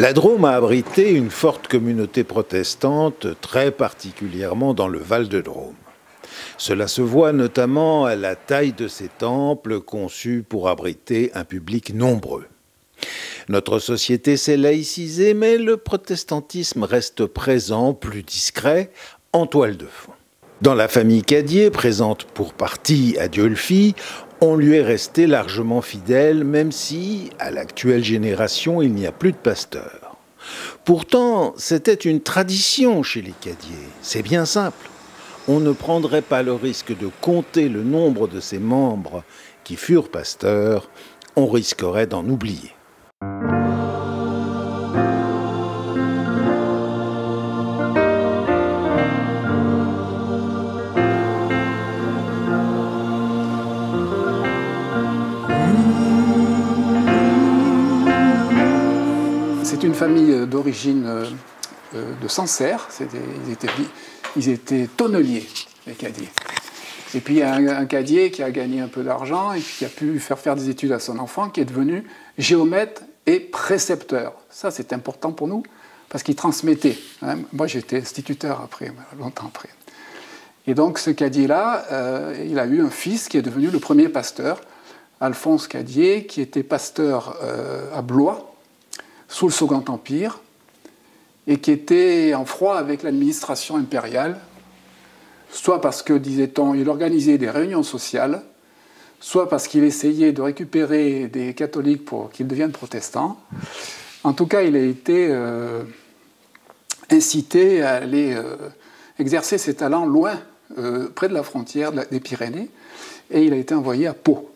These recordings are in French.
La Drôme a abrité une forte communauté protestante, très particulièrement dans le Val-de-Drôme. Cela se voit notamment à la taille de ces temples conçus pour abriter un public nombreux. Notre société s'est laïcisée, mais le protestantisme reste présent, plus discret, en toile de fond. Dans la famille Cadier, présente pour partie à Dieulefit, on lui est resté largement fidèle, même si, à l'actuelle génération, il n'y a plus de pasteur. Pourtant, c'était une tradition chez les Cadier. C'est bien simple. On ne prendrait pas le risque de compter le nombre de ses membres qui furent pasteurs, on risquerait d'en oublier. C'est une famille d'origine de Sancerre. Ils étaient tonneliers, les Cadier. Et puis il y a un Cadier qui a gagné un peu d'argent et qui a pu faire des études à son enfant, qui est devenu géomètre et précepteur. Ça, c'est important pour nous, parce qu'il transmettait. Hein. Moi, j'étais instituteur après, longtemps après. Et donc, ce Cadier-là, il a eu un fils qui est devenu le premier pasteur, Alphonse Cadier, qui était pasteur à Blois, sous le Second Empire, et qui était en froid avec l'administration impériale, soit parce que, disait-on, il organisait des réunions sociales, soit parce qu'il essayait de récupérer des catholiques pour qu'ils deviennent protestants. En tout cas, il a été incité à aller exercer ses talents loin, près de la frontière des Pyrénées, et il a été envoyé à Pau.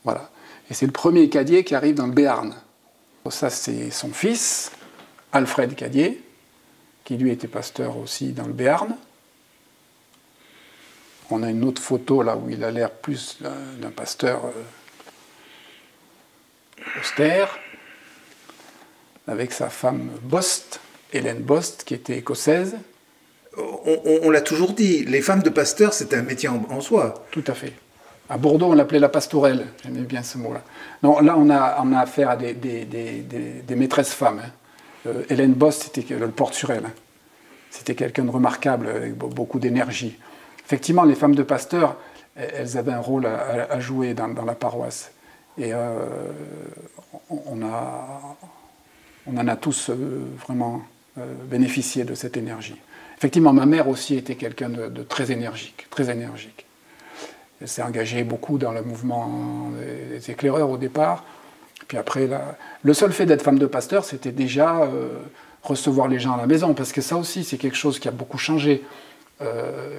Voilà. Et c'est le premier Cadier qui arrive dans le Béarn. Ça, c'est son fils, Alfred Cadier, qui lui était pasteur aussi dans le Béarn. On a une autre photo là où il a l'air plus d'un pasteur austère, avec sa femme Bost, Hélène Bost, qui était écossaise. On l'a toujours dit, les femmes de pasteurs, c'est un métier en soi. Tout à fait. À Bordeaux, on l'appelait la pastorelle. J'aimais bien ce mot-là. Non, là, on a affaire à des maîtresses femmes. Hein. Hélène Bost, c'était le Porte-sur-Elle. Hein. C'était quelqu'un de remarquable, avec beaucoup d'énergie. Effectivement, les femmes de pasteurs, elles avaient un rôle à jouer dans la paroisse. Et on en a tous vraiment bénéficié de cette énergie. Effectivement, ma mère aussi était quelqu'un de très énergique, très énergique. Elle s'est engagée beaucoup dans le mouvement des éclaireurs au départ. Puis après, le seul fait d'être femme de pasteur, c'était déjà recevoir les gens à la maison, parce que ça aussi, c'est quelque chose qui a beaucoup changé.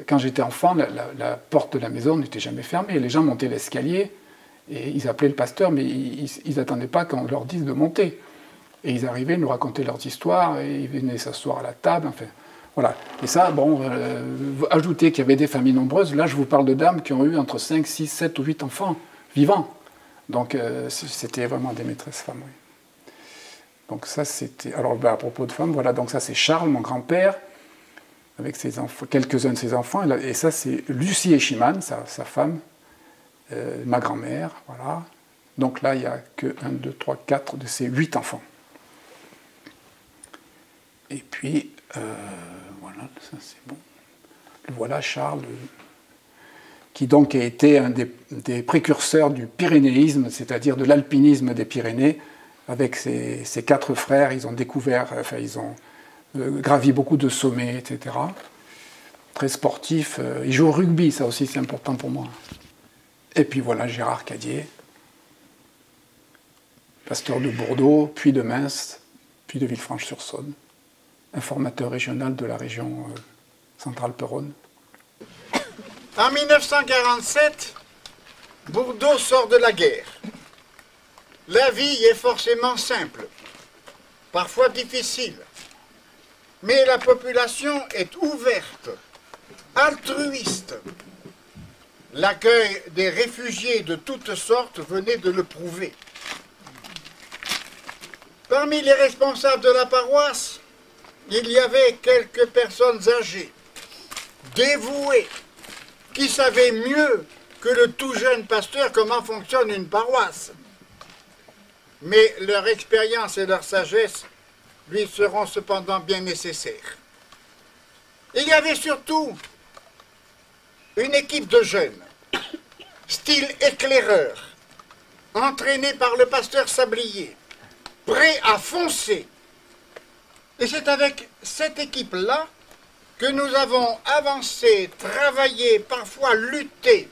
Quand j'étais enfant, la porte de la maison n'était jamais fermée. Les gens montaient l'escalier et ils appelaient le pasteur, mais ils n'attendaient pas qu'on leur dise de monter. Et ils arrivaient, ils nous racontaient leurs histoires, et ils venaient s'asseoir à la table, enfin... Voilà. Et ça, bon, ajoutez qu'il y avait des familles nombreuses. Là, je vous parle de dames qui ont eu entre 5, 6, 7 ou 8 enfants vivants. Donc, c'était vraiment des maîtresses femmes, oui. Donc ça, c'était... Alors, à propos de femmes, voilà, donc ça, c'est Charles, mon grand-père, avec ses enfants, quelques-uns de ses enfants. Et ça, c'est Lucie Echiman, sa femme, ma grand-mère, voilà. Donc là, il n'y a que 1, 2, 3, 4 de ses 8 enfants. Et puis... voilà, ça c'est bon. Voilà Charles, qui donc a été un des précurseurs du pyrénéisme, c'est-à-dire de l'alpinisme des Pyrénées, avec ses 4 frères. Ils ont découvert, enfin ils ont gravi beaucoup de sommets, etc. Très sportif. Ils jouent au rugby, ça aussi c'est important pour moi. Et puis voilà Gérard Cadier, pasteur de Bordeaux, puis de Mins, puis de Villefranche-sur-Saône. Informateur régional de la région Centrale-Péronne. En 1947, Bordeaux sort de la guerre. La vie est forcément simple, parfois difficile, mais la population est ouverte, altruiste. L'accueil des réfugiés de toutes sortes venait de le prouver. Parmi les responsables de la paroisse, il y avait quelques personnes âgées, dévouées, qui savaient mieux que le tout jeune pasteur comment fonctionne une paroisse. Mais leur expérience et leur sagesse lui seront cependant bien nécessaires. Il y avait surtout une équipe de jeunes, style éclaireur, entraînés par le pasteur Sablier, prêts à foncer. Et c'est avec cette équipe-là que nous avons avancé, travaillé, parfois lutté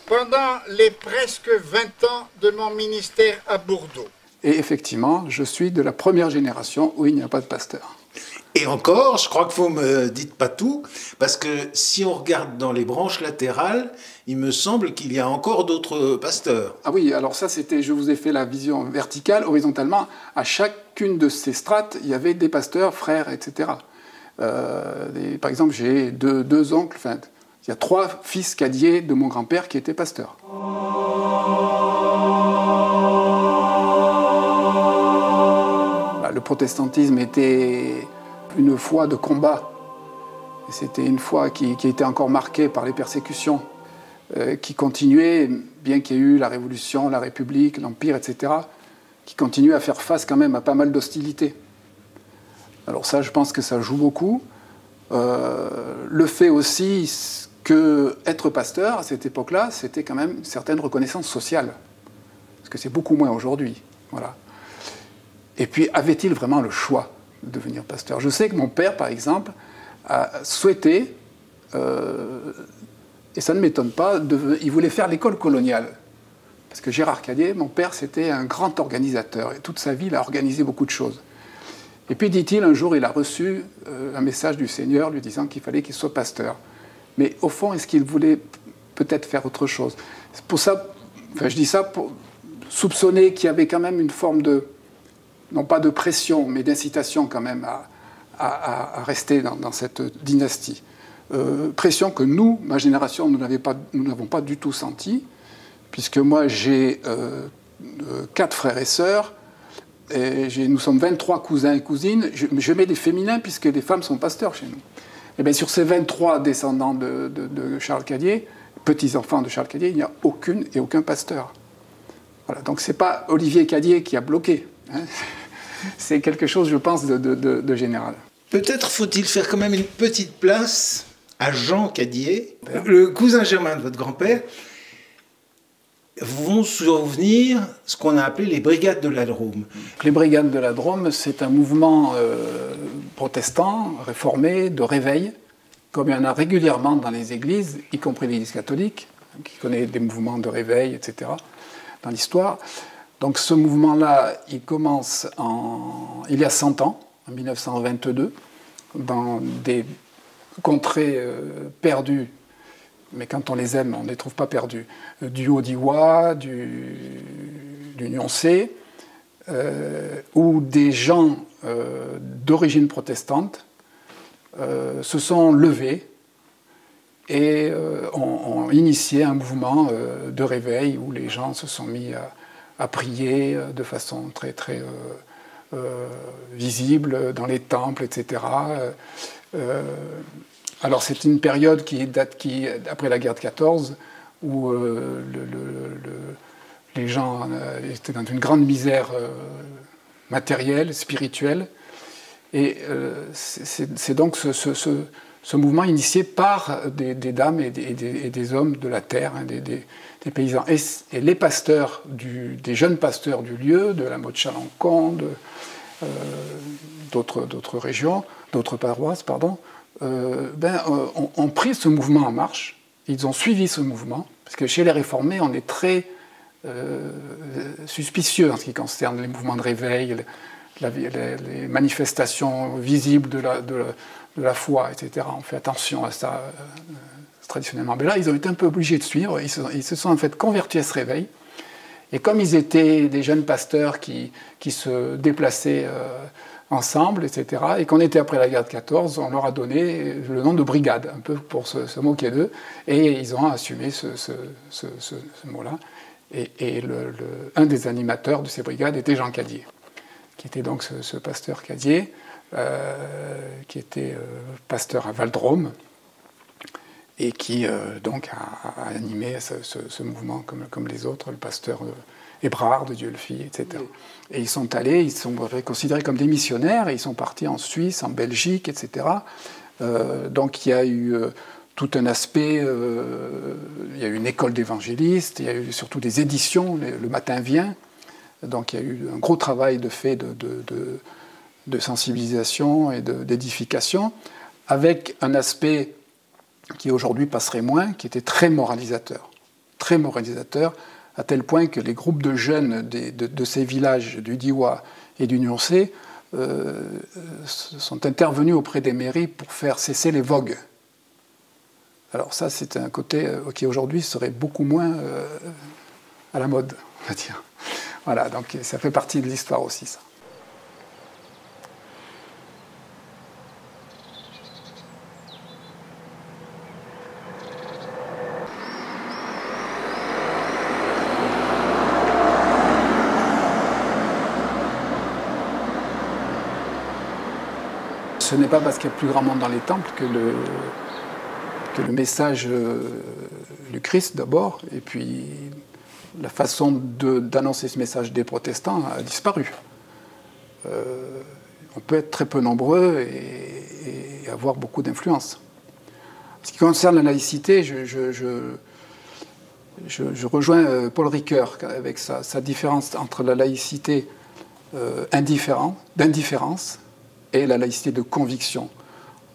pendant les presque 20 ans de mon ministère à Bordeaux. Et effectivement, je suis de la première génération où il n'y a pas de pasteur. Et encore, je crois que vous me dites pas tout, parce que si on regarde dans les branches latérales, il me semble qu'il y a encore d'autres pasteurs. Ah oui, alors ça c'était, je vous ai fait la vision verticale, horizontalement, à chacune de ces strates, il y avait des pasteurs, frères, etc. Par exemple, j'ai deux oncles, enfin, il y a 3 fils cadiers de mon grand-père qui étaient pasteurs. Le protestantisme était une foi de combat. C'était une foi qui était encore marquée par les persécutions, qui continuait, bien qu'il y ait eu la Révolution, la République, l'Empire, etc., qui continuait à faire face quand même à pas mal d'hostilités. Alors ça, je pense que ça joue beaucoup. Le fait aussi qu'être pasteur, à cette époque-là, c'était quand même une certaine reconnaissance sociale. Parce que c'est beaucoup moins aujourd'hui. Voilà. Et puis, avait-il vraiment le choix de devenir pasteur? Je sais que mon père, par exemple, a souhaité, et ça ne m'étonne pas, il voulait faire l'école coloniale. Parce que Gérard Cadier, mon père, c'était un grand organisateur. Et toute sa vie, il a organisé beaucoup de choses. Et puis, dit-il, un jour, il a reçu un message du Seigneur lui disant qu'il fallait qu'il soit pasteur. Mais au fond, est-ce qu'il voulait peut-être faire autre chose? C'est pour ça, enfin, je dis ça pour soupçonner qu'il y avait quand même une forme de, non pas de pression, mais d'incitation quand même à rester dans cette dynastie. Pression que nous, ma génération, nous n'avons pas du tout senti, puisque moi j'ai 4 frères et sœurs, et nous sommes 23 cousins et cousines. Je mets des féminins puisque les femmes sont pasteurs chez nous. Et bien sur ces 23 descendants de Charles Cadier, petits-enfants de Charles Cadier, il n'y a aucun pasteur. Voilà, donc ce n'est pas Olivier Cadier qui a bloqué. Hein. C'est quelque chose, je pense, de général. Peut-être faut-il faire quand même une petite place à Jean Cadier, le cousin germain de votre grand-père. Vont souvenir ce qu'on a appelé les brigades de la Drôme. Les brigades de la Drôme, c'est un mouvement protestant, réformé, de réveil, comme il y en a régulièrement dans les églises, y compris l'Église catholique, qui connaît des mouvements de réveil, etc., dans l'histoire. Donc ce mouvement-là, il commence il y a 100 ans, en 1922, dans des contrées perdues, mais quand on les aime, on ne les trouve pas perdus, du Haut-Diois, du Nyoncé, où des gens d'origine protestante se sont levés et ont initié un mouvement de réveil où les gens se sont mis à prier de façon très, très visible dans les temples, etc. Alors c'est une période qui après la guerre de 14, où les gens étaient dans une grande misère matérielle, spirituelle. Et c'est donc ce mouvement initié par des dames et des hommes de la terre, hein, des paysans. Et les pasteurs, des jeunes pasteurs du lieu, de la Motte-Chalancon, d'autres régions, d'autres paroisses, pardon, ont pris ce mouvement en marche. Ils ont suivi ce mouvement, parce que chez les réformés, on est très suspicieux en ce qui concerne les mouvements de réveil, les manifestations visibles de la foi, etc. On fait attention à ça traditionnellement. Mais là, ils ont été un peu obligés de suivre. Ils se sont en fait convertis à ce réveil. Et comme ils étaient des jeunes pasteurs qui se déplaçaient ensemble, etc., et qu'on était après la guerre de 14, on leur a donné le nom de brigade, un peu pour se moquer d'eux, et ils ont assumé ce mot-là. Et un des animateurs de ces brigades était Jean Cadier, qui était donc ce pasteur Cadier, qui était pasteur à Val-de-Rôme, et qui donc a animé ce mouvement comme les autres, le pasteur Ébrard de Dieulefit, etc. Et ils sont allés, ils sont considérés comme des missionnaires, et ils sont partis en Suisse, en Belgique, etc. Donc il y a eu tout un aspect, il y a eu une école d'évangélistes, il y a eu surtout des éditions, Le Matin vient. Donc il y a eu un gros travail de fait de sensibilisation et d'édification, avec un aspect qui aujourd'hui passerait moins, qui était très moralisateur, à tel point que les groupes de jeunes de ces villages du Diois et du Nuancé sont intervenus auprès des mairies pour faire cesser les vogues. Alors ça, c'est un côté qui aujourd'hui serait beaucoup moins à la mode, on va dire. Voilà, donc ça fait partie de l'histoire aussi, ça. Ce n'est pas parce qu'il y a plus grand monde dans les temples que le message du Christ d'abord, et puis la façon d'annoncer ce message des protestants a disparu. On peut être très peu nombreux et avoir beaucoup d'influence. En ce qui concerne la laïcité, je rejoins Paul Ricoeur avec sa différence entre la laïcité d'indifférence et la laïcité de conviction.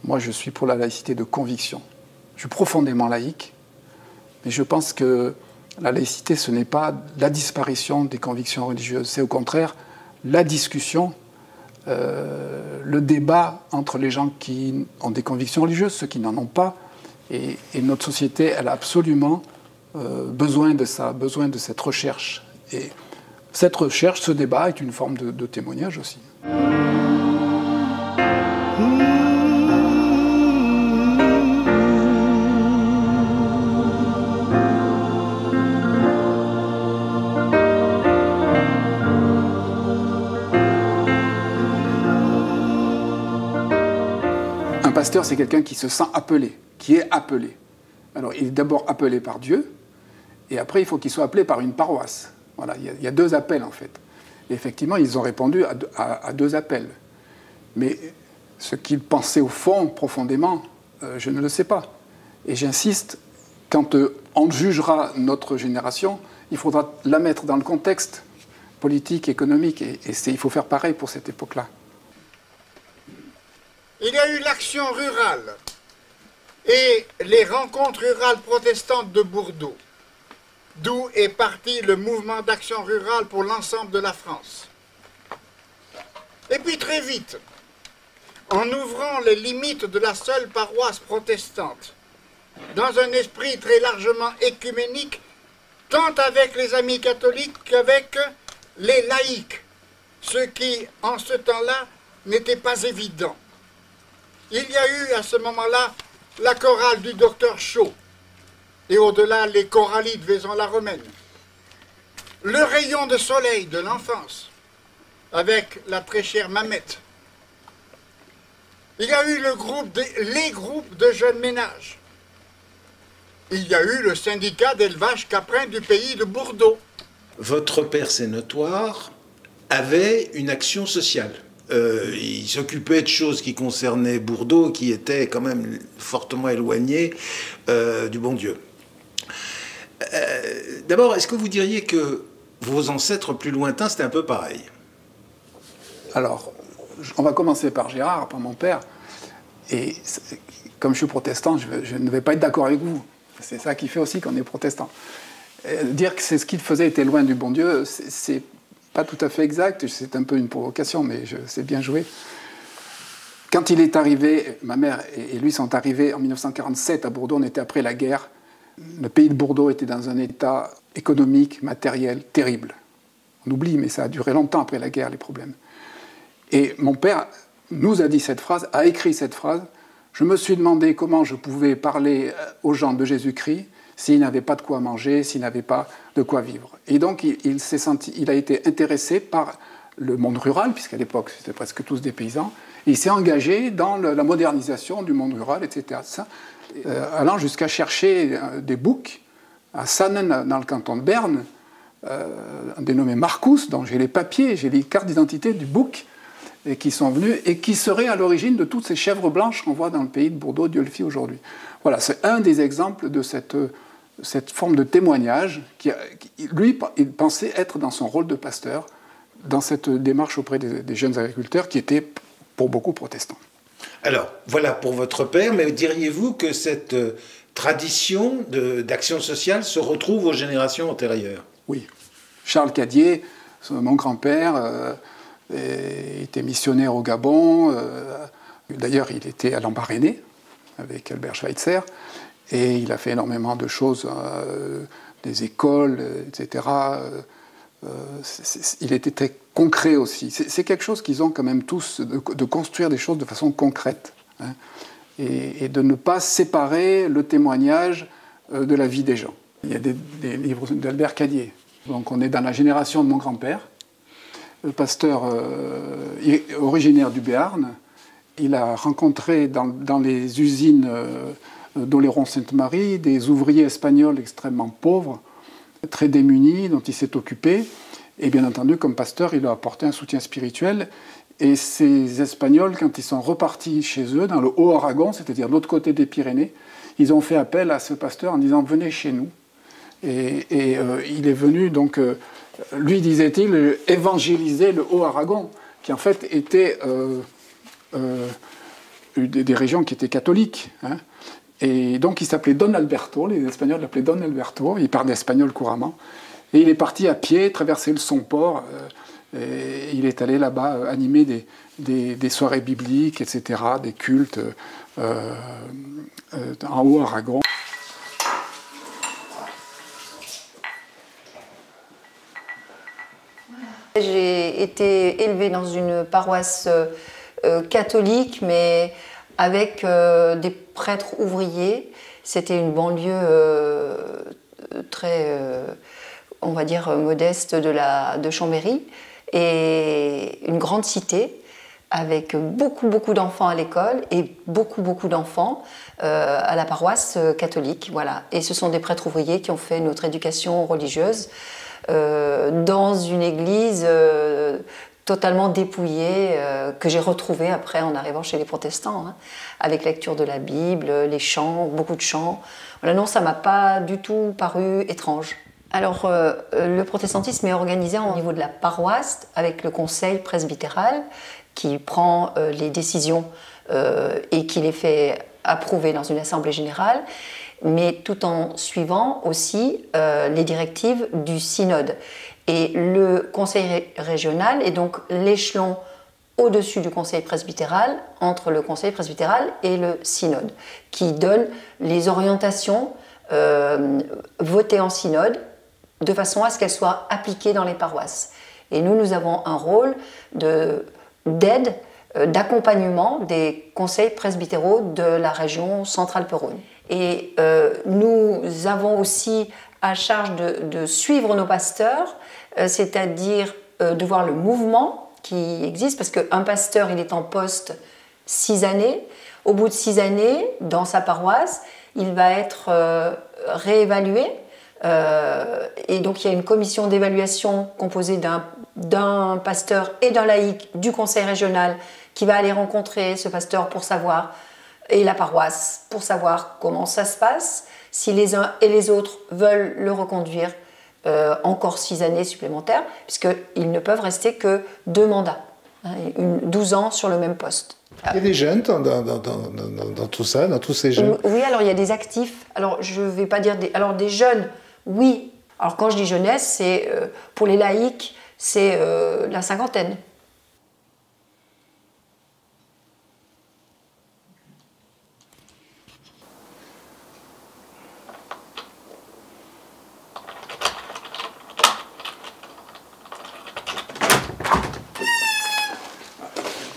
Moi, je suis pour la laïcité de conviction. Je suis profondément laïque, mais je pense que la laïcité, ce n'est pas la disparition des convictions religieuses, c'est au contraire la discussion, le débat entre les gens qui ont des convictions religieuses, ceux qui n'en ont pas, et notre société, elle a absolument besoin de ça, besoin de cette recherche. Et cette recherche, ce débat est une forme de témoignage aussi. Un pasteur, c'est quelqu'un qui se sent appelé, qui est appelé. Alors, il est d'abord appelé par Dieu, et après, il faut qu'il soit appelé par une paroisse. Voilà, il y a deux appels, en fait. Et effectivement, ils ont répondu à deux appels. Mais ce qu'ils pensaient au fond, profondément, je ne le sais pas. Et j'insiste, quand on jugera notre génération, il faudra la mettre dans le contexte politique, économique, et il faut faire pareil pour cette époque-là. Il y a eu l'action rurale et les rencontres rurales protestantes de Bordeaux, d'où est parti le mouvement d'action rurale pour l'ensemble de la France. Et puis très vite, en ouvrant les limites de la seule paroisse protestante, dans un esprit très largement écuménique, tant avec les amis catholiques qu'avec les laïcs, ce qui, en ce temps-là, n'était pas évident. Il y a eu à ce moment-là la chorale du docteur Chaud, et au-delà les choralites Vaison-la-Romaine. Le rayon de soleil de l'enfance, avec la très chère Mamette. Il y a eu les groupes de jeunes ménages. Il y a eu le syndicat d'élevage caprin du pays de Bordeaux. Votre père, c'est notoire, avait une action sociale. Il s'occupait de choses qui concernaient Bordeaux, qui étaient quand même fortement éloignées du bon Dieu. D'abord, est-ce que vous diriez que vos ancêtres plus lointains, c'était un peu pareil? Alors, on va commencer par Gérard, par mon père. Et comme je suis protestant, je ne vais pas être d'accord avec vous. C'est ça qui fait aussi qu'on est protestant. Dire que c'est ce qu'il faisait était loin du bon Dieu, c'est pas tout à fait exact, c'est un peu une provocation, mais c'est bien joué. Quand il est arrivé, ma mère et lui sont arrivés en 1947 à Bordeaux, on était après la guerre. Le pays de Bordeaux était dans un état économique, matériel, terrible. On oublie, mais ça a duré longtemps après la guerre, les problèmes. Et mon père nous a dit cette phrase, a écrit cette phrase. Je me suis demandé comment je pouvais parler aux gens de Jésus-Christ s'ils n'avaient pas de quoi manger, s'ils n'avaient pas de quoi vivre. Et donc, il a été intéressé par le monde rural, puisqu'à l'époque, c'était presque tous des paysans, et il s'est engagé dans la modernisation du monde rural, etc. Ça, allant jusqu'à chercher des boucs à Sannen, dans le canton de Berne, un dénommé Marcus, dont j'ai les papiers, j'ai les cartes d'identité du bouc, et qui sont venus, et qui seraient à l'origine de toutes ces chèvres blanches qu'on voit dans le pays de Bordeaux, d'Iolfi aujourd'hui. Voilà, c'est un des exemples de cette forme de témoignage lui, il pensait être dans son rôle de pasteur, dans cette démarche auprès des jeunes agriculteurs qui étaient pour beaucoup protestants. Alors, voilà pour votre père, mais diriez-vous que cette tradition d'action sociale se retrouve aux générations antérieures? Oui. Charles Cadier, mon grand-père, était missionnaire au Gabon. D'ailleurs, il était à Lambaréné avec Albert Schweitzer. Et il a fait énormément de choses, des écoles, etc. Il était très concret aussi. C'est quelque chose qu'ils ont quand même tous, de construire des choses de façon concrète. Hein, et de ne pas séparer le témoignage de la vie des gens. Il y a des livres d'Albert Cadier. Donc on est dans la génération de mon grand-père, le pasteur originaire du Béarn. Il a rencontré dans les usines d'Oléron-Sainte-Marie des ouvriers espagnols extrêmement pauvres, très démunis, dont il s'est occupé. Et bien entendu, comme pasteur, il a apporté un soutien spirituel. Et ces Espagnols, quand ils sont repartis chez eux, dans le Haut-Aragon, c'est-à-dire de l'autre côté des Pyrénées, ils ont fait appel à ce pasteur en disant « venez chez nous ». Et il est venu, donc, lui, disait-il, évangéliser le Haut-Aragon, qui en fait était des régions qui étaient catholiques. Hein. Et donc il s'appelait Don Alberto, les Espagnols l'appelaient Don Alberto, il parlait espagnol couramment. Et il est parti à pied, traverser le Somport, et il est allé là-bas animer des soirées bibliques, etc., des cultes en Haut-Aragon. J'ai été élevée dans une paroisse catholique, mais avec des prêtres ouvriers. C'était une banlieue très, on va dire, modeste de Chambéry, et une grande cité avec beaucoup d'enfants à l'école et beaucoup d'enfants à la paroisse catholique. Voilà. Et ce sont des prêtres ouvriers qui ont fait notre éducation religieuse dans une église totalement dépouillée, que j'ai retrouvée après en arrivant chez les protestants, hein, avec lecture de la Bible, les chants, beaucoup de chants. Voilà, non, ça ne m'a pas du tout paru étrange. Alors, le protestantisme est organisé au niveau de la paroisse, avec le conseil presbytéral, qui prend les décisions et qui les fait approuver dans une assemblée générale, mais tout en suivant aussi les directives du synode. Et le conseil régional est donc l'échelon au-dessus du conseil presbytéral, entre le conseil presbytéral et le synode, qui donne les orientations votées en synode de façon à ce qu'elles soient appliquées dans les paroisses. Et nous avons un rôle d'aide, d'accompagnement des conseils presbytéraux de la région Centre-Alpes-Rhône. Et nous avons aussi à charge de suivre nos pasteurs, c'est-à-dire de voir le mouvement qui existe, parce qu'un pasteur, il est en poste 6 années. Au bout de 6 années, dans sa paroisse, il va être réévalué. Et donc il y a une commission d'évaluation composée d'un pasteur et d'un laïc du conseil régional qui va aller rencontrer ce pasteur pour savoir, et la paroisse, pour savoir comment ça se passe, si les uns et les autres veulent le reconduire encore 6 années supplémentaires, puisqu'ils ne peuvent rester que 2 mandats, hein, 12 ans sur le même poste. Il y a des jeunes dans tout ça, dans tous ces jeunes? Oui, alors il y a des actifs. Alors je ne vais pas dire alors des jeunes, oui. Alors quand je dis jeunesse, c'est pour les laïcs, c'est la cinquantaine.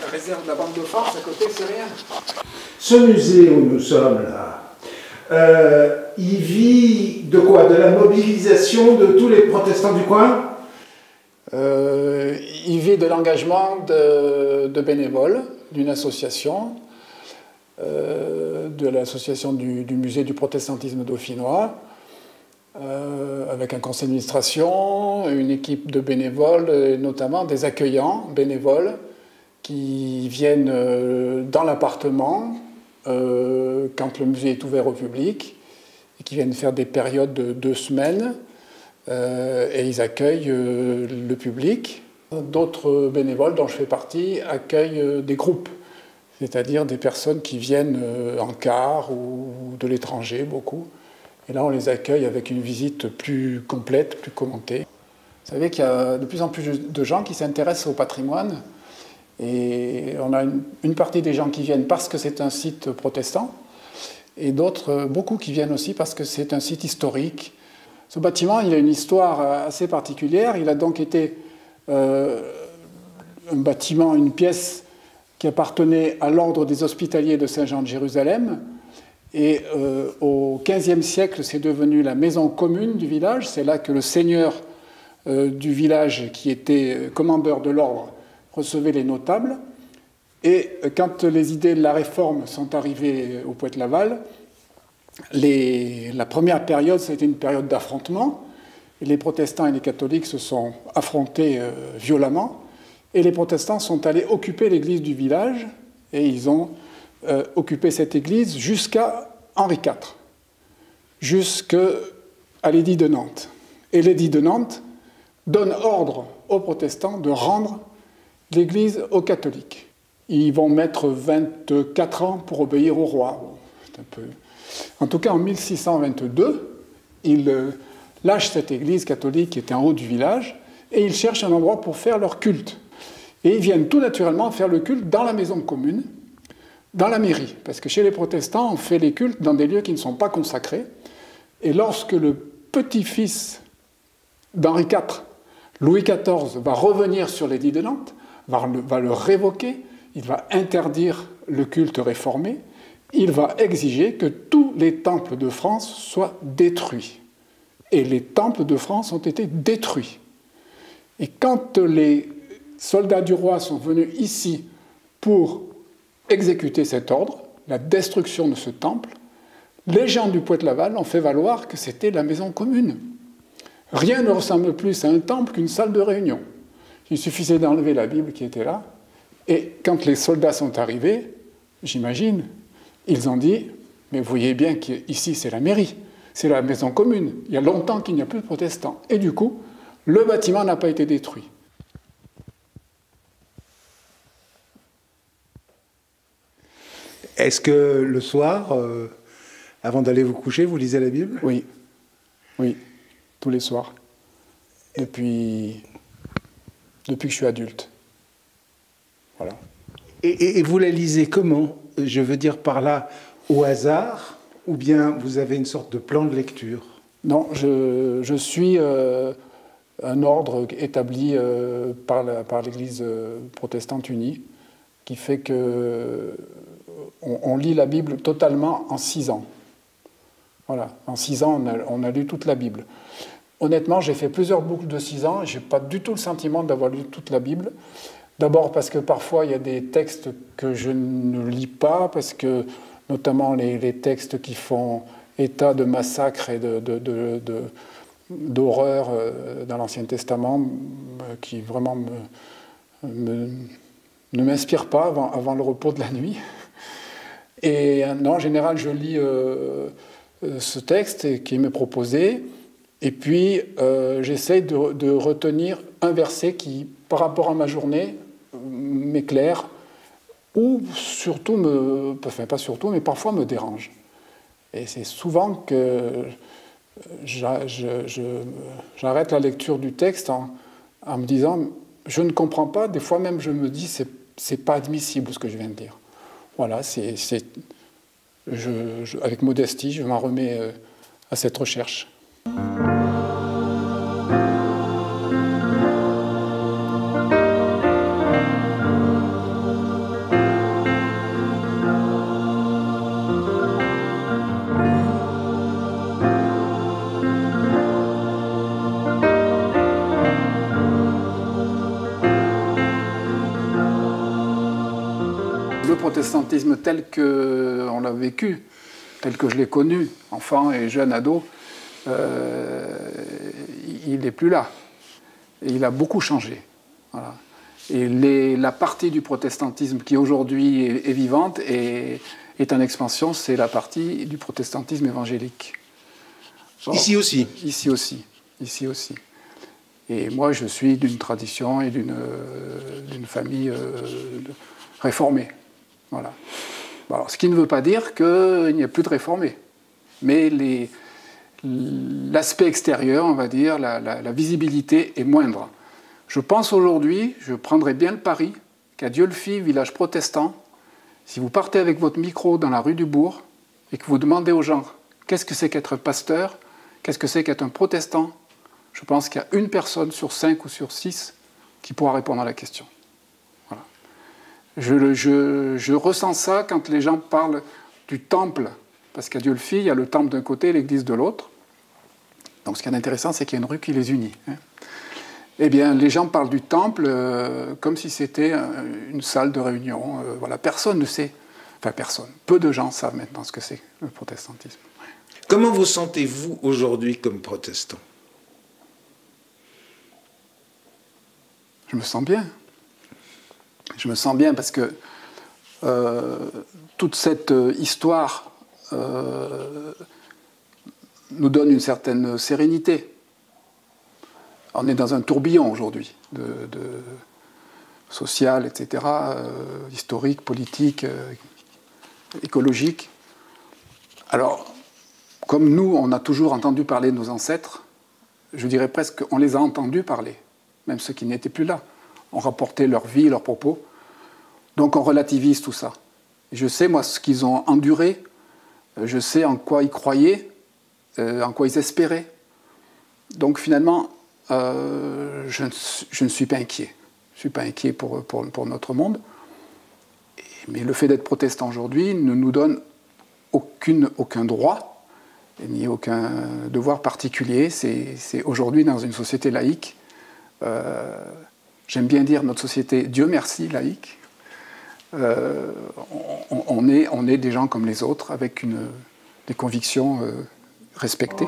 La réserve de la bande de force à côté, c'est rien. Ce musée où nous sommes là, il vit de quoi? De la mobilisation de tous les protestants du coin? Il vit de l'engagement de bénévoles d'une association, de l'association du musée du protestantisme dauphinois, avec un conseil d'administration, une équipe de bénévoles, et notamment des accueillants bénévoles qui viennent dans l'appartement quand le musée est ouvert au public et qui viennent faire des périodes de 2 semaines et ils accueillent le public. D'autres bénévoles dont je fais partie accueillent des groupes, c'est-à-dire des personnes qui viennent en car ou de l'étranger, beaucoup. Et là, on les accueille avec une visite plus complète, plus commentée. Vous savez qu'il y a de plus en plus de gens qui s'intéressent au patrimoine. Et on a une partie des gens qui viennent parce que c'est un site protestant, et d'autres, beaucoup qui viennent aussi parce que c'est un site historique. Ce bâtiment, il a une histoire assez particulière. Il a donc été un bâtiment, une pièce qui appartenait à l'ordre des Hospitaliers de Saint-Jean de Jérusalem. Et au XVe siècle, c'est devenu la maison commune du village. C'est là que le seigneur du village, qui était commandeur de l'ordre, recevait les notables. Et quand les idées de la réforme sont arrivées au Poët-Laval, la première période, c'était une période d'affrontement. Les protestants et les catholiques se sont affrontés violemment. Et les protestants sont allés occuper l'église du village. Et ils ont occupé cette église jusqu'à Henri IV, jusqu'à l'édit de Nantes. Et l'édit de Nantes donne ordre aux protestants de rendre l'église aux catholiques. Ils vont mettre 24 ans pour obéir au roi. Bon, c'est un peu... En tout cas, en 1622, ils lâchent cette église catholique qui était en haut du village et ils cherchent un endroit pour faire leur culte. Et ils viennent tout naturellement faire le culte dans la maison commune, dans la mairie. Parce que chez les protestants, on fait les cultes dans des lieux qui ne sont pas consacrés. Et lorsque le petit-fils d'Henri IV, Louis XIV, va revenir sur l'édit de Nantes, va le révoquer, il va interdire le culte réformé, il va exiger que tous les temples de France soient détruits. Et les temples de France ont été détruits. Et quand les soldats du roi sont venus ici pour exécuter cet ordre, la destruction de ce temple, les gens du Poët-Laval ont fait valoir que c'était la maison commune. Rien ne ressemble plus à un temple qu'une salle de réunion. Il suffisait d'enlever la Bible qui était là, et quand les soldats sont arrivés, j'imagine, ils ont dit « Mais vous voyez bien qu'ici c'est la mairie, c'est la maison commune, il y a longtemps qu'il n'y a plus de protestants. » Et du coup, le bâtiment n'a pas été détruit. Est-ce que le soir, avant d'aller vous coucher, vous lisez la Bible? Oui, oui, tous les soirs, depuis que je suis adulte. Voilà. Et vous la lisez comment? Je veux dire par là, au hasard, ou bien vous avez une sorte de plan de lecture? Non, je suis un ordre établi par l'Église protestante unie, qui fait que on lit la Bible totalement en 6 ans. Voilà, en 6 ans, on a lu toute la Bible. Honnêtement, j'ai fait plusieurs boucles de 6 ans et je n'ai pas du tout le sentiment d'avoir lu toute la Bible. D'abord parce que parfois, il y a des textes que je ne lis pas, parce que notamment les textes qui font état de massacres et d'horreurs dans l'Ancien Testament, qui vraiment ne m'inspirent pas avant le repos de la nuit. Et non, en général, je lis ce texte qui m'est proposé, et puis j'essaie de retenir un verset qui, par rapport à ma journée, m'éclaire, ou surtout enfin pas surtout, mais parfois me dérange. Et c'est souvent que j'arrête la lecture du texte en me disant, je ne comprends pas, des fois même je me dis, c'est pas admissible ce que je viens de dire. Voilà, avec modestie, je m'en remets à cette recherche. Le protestantisme tel qu'on l'a vécu, tel que je l'ai connu, enfant et jeune ado, il n'est plus là. Et il a beaucoup changé. Voilà. Et la partie du protestantisme qui aujourd'hui est vivante et est en expansion, c'est la partie du protestantisme évangélique. Bon, ici aussi. Ici aussi. Ici aussi. Et moi, je suis d'une tradition et d'une famille réformée. Voilà. Bon, alors, ce qui ne veut pas dire qu'il n'y a plus de réformés. Mais l'aspect extérieur, on va dire, la visibilité est moindre. Je pense aujourd'hui, je prendrais bien le pari qu'à Dieulefit, village protestant, si vous partez avec votre micro dans la rue du Bourg et que vous demandez aux gens qu'est-ce que c'est qu'être pasteur, qu'est-ce que c'est qu'être un protestant, je pense qu'il y a une personne sur 5 ou sur 6 qui pourra répondre à la question. Voilà. Je ressens ça quand les gens parlent du temple, parce qu'à Dieulefit, il y a le temple d'un côté et l'église de l'autre. Donc ce qui est intéressant, c'est qu'il y a une rue qui les unit. Eh bien, les gens parlent du temple comme si c'était une salle de réunion. Voilà, personne ne sait, enfin personne, peu de gens savent maintenant ce que c'est le protestantisme. Comment vous sentez-vous aujourd'hui comme protestant? Je me sens bien. Je me sens bien parce que toute cette histoire nous donne une certaine sérénité. On est dans un tourbillon aujourd'hui, social, etc., historique, politique, écologique. Alors, comme nous, on a toujours entendu parler de nos ancêtres, je dirais presque qu'on les a entendus parler, même ceux qui n'étaient plus là. On rapportait leur vie, leurs propos. Donc on relativise tout ça. Et je sais, moi, ce qu'ils ont enduré, je sais en quoi ils croyaient, en quoi ils espéraient. Donc finalement, je ne suis pas inquiet. Je ne suis pas inquiet pour notre monde. Mais le fait d'être protestant aujourd'hui ne nous donne aucun droit, ni aucun devoir particulier. C'est aujourd'hui, dans une société laïque, j'aime bien dire notre société, Dieu merci, laïque, on est des gens comme les autres, avec des convictions respectées.